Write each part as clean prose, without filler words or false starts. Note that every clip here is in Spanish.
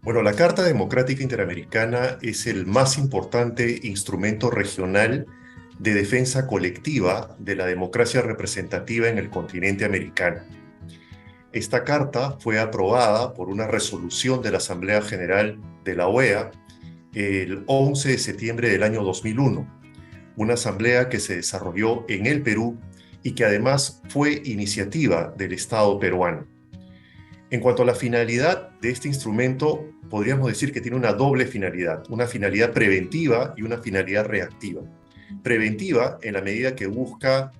Bueno, la Carta Democrática Interamericana es el más importante instrumento regional de defensa colectiva de la democracia representativa en el continente americano. Esta carta fue aprobada por una resolución de la Asamblea General de la OEA el 11 de septiembre del año 2001, una asamblea que se desarrolló en el Perú y que además fue iniciativa del Estado peruano. En cuanto a la finalidad de este instrumento, podríamos decir que tiene una doble finalidad, una finalidad preventiva y una finalidad reactiva. Preventiva en la medida que busca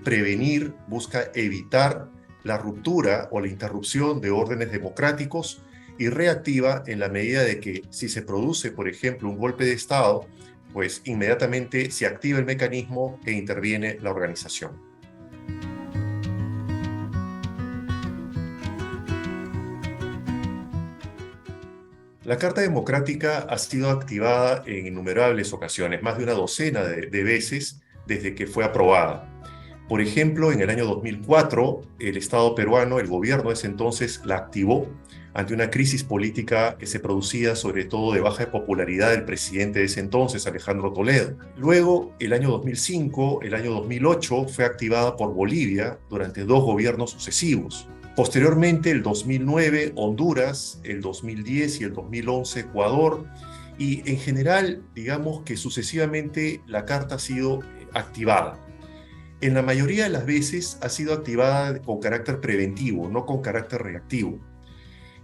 prevenir, busca evitar la ruptura o la interrupción de órdenes democráticos, y reactiva en la medida de que si se produce, por ejemplo, un golpe de Estado, pues inmediatamente se activa el mecanismo e interviene la organización. La Carta Democrática ha sido activada en innumerables ocasiones, más de una docena de veces desde que fue aprobada. Por ejemplo, en el año 2004, el Estado peruano, el gobierno de ese entonces, la activó ante una crisis política que se producía sobre todo de baja popularidad del presidente de ese entonces, Alejandro Toledo. Luego, el año 2005, el año 2008, fue activada por Bolivia durante dos gobiernos sucesivos. Posteriormente, el 2009, Honduras, el 2010 y el 2011, Ecuador, y en general, digamos que sucesivamente la Carta ha sido activada. En la mayoría de las veces ha sido activada con carácter preventivo, no con carácter reactivo.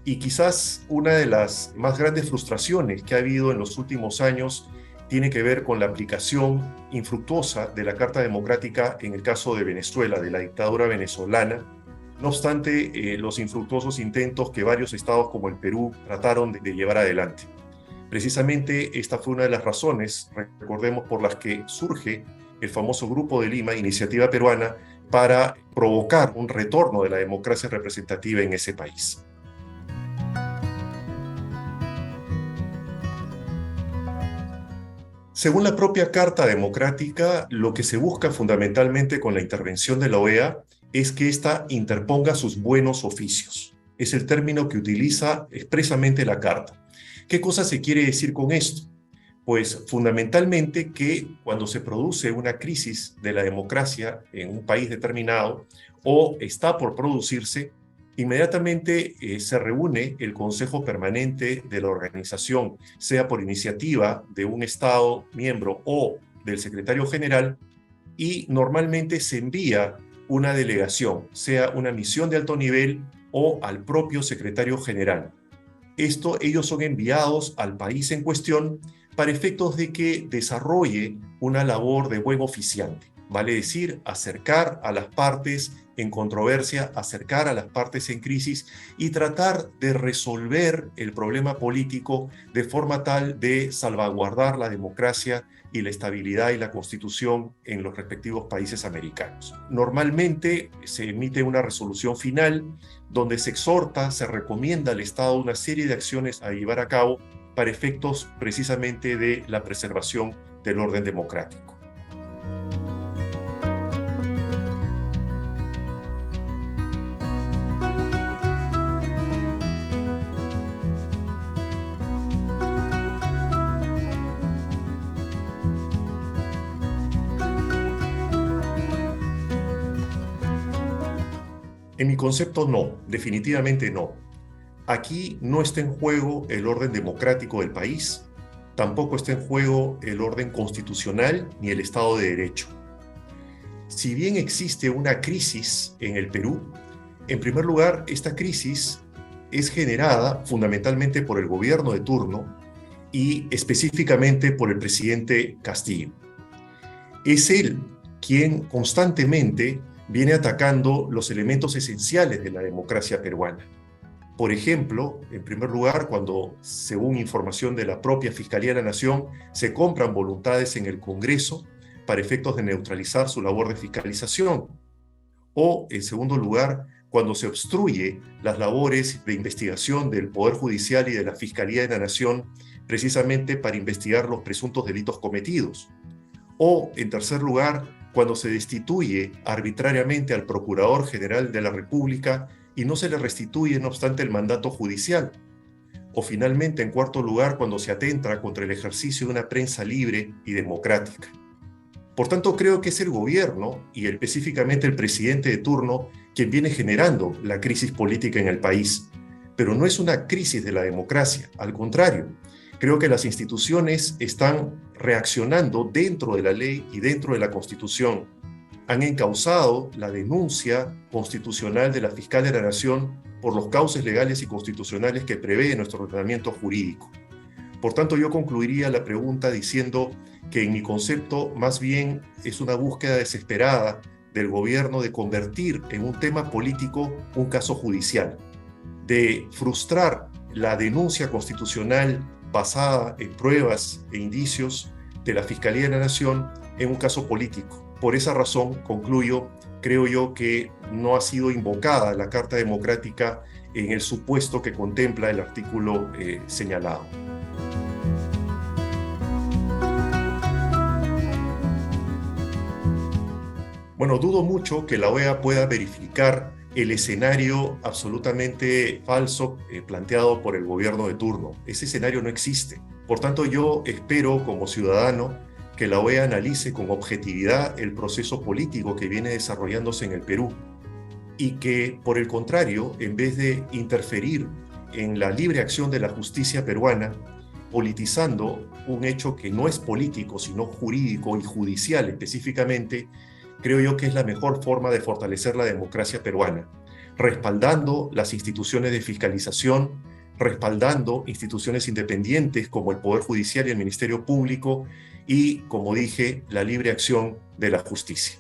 Y quizás una de las más grandes frustraciones que ha habido en los últimos años tiene que ver con la aplicación infructuosa de la Carta Democrática en el caso de Venezuela, de la dictadura venezolana. No obstante, los infructuosos intentos que varios estados como el Perú trataron de llevar adelante. Precisamente esta fue una de las razones, recordemos, por las que surge el famoso Grupo de Lima, Iniciativa Peruana, para provocar un retorno de la democracia representativa en ese país. Según la propia Carta Democrática, lo que se busca fundamentalmente con la intervención de la OEA es que ésta interponga sus buenos oficios. Es el término que utiliza expresamente la Carta. ¿Qué cosa se quiere decir con esto? Pues fundamentalmente que cuando se produce una crisis de la democracia en un país determinado o está por producirse, inmediatamente se reúne el Consejo Permanente de la organización, sea por iniciativa de un Estado miembro o del Secretario General, y normalmente se envía una delegación, sea una misión de alto nivel o al propio Secretario General. Ellos son enviados al país en cuestión para efectos de que desarrolle una labor de buen oficiante, vale decir, acercar a las partes en controversia, acercar a las partes en crisis y tratar de resolver el problema político de forma tal de salvaguardar la democracia y la estabilidad y la constitución en los respectivos países americanos. Normalmente se emite una resolución final donde se exhorta, se recomienda al Estado una serie de acciones a llevar a cabo para efectos precisamente de la preservación del orden democrático. En mi concepto, no, definitivamente no. Aquí no está en juego el orden democrático del país, tampoco está en juego el orden constitucional ni el Estado de Derecho. Si bien existe una crisis en el Perú, en primer lugar, esta crisis es generada fundamentalmente por el gobierno de turno y específicamente por el presidente Castillo. Es él quien constantemente viene atacando los elementos esenciales de la democracia peruana. Por ejemplo, en primer lugar, cuando, según información de la propia Fiscalía de la Nación, se compran voluntades en el Congreso para efectos de neutralizar su labor de fiscalización. O, en segundo lugar, cuando se obstruye las labores de investigación del Poder Judicial y de la Fiscalía de la Nación precisamente para investigar los presuntos delitos cometidos. O, en tercer lugar, cuando se destituye arbitrariamente al Procurador General de la República y no se le restituye, no obstante, el mandato judicial. o finalmente, en cuarto lugar, cuando se atenta contra el ejercicio de una prensa libre y democrática. Por tanto, creo que es el gobierno y específicamente el presidente de turno quien viene generando la crisis política en el país. Pero no es una crisis de la democracia, al contrario. Creo que las instituciones están reaccionando dentro de la ley y dentro de la Constitución. Han encauzado la denuncia constitucional de la fiscal de la Nación por los cauces legales y constitucionales que prevé nuestro ordenamiento jurídico. Por tanto, yo concluiría la pregunta diciendo que en mi concepto más bien es una búsqueda desesperada del gobierno de convertir en un tema político un caso judicial, de frustrar la denuncia constitucional basada en pruebas e indicios de la Fiscalía de la Nación en un caso político. Por esa razón, concluyo, creo yo que no ha sido invocada la Carta Democrática en el supuesto que contempla el artículo señalado. Bueno, dudo mucho que la OEA pueda verificar el escenario absolutamente falso planteado por el gobierno de turno. Ese escenario no existe. Por tanto, yo espero como ciudadano que la OEA analice con objetividad el proceso político que viene desarrollándose en el Perú y que, por el contrario, en vez de interferir en la libre acción de la justicia peruana, politizando un hecho que no es político, sino jurídico y judicial específicamente, creo yo que es la mejor forma de fortalecer la democracia peruana, respaldando las instituciones de fiscalización, respaldando instituciones independientes como el Poder Judicial y el Ministerio Público y, como dije, la libre acción de la justicia.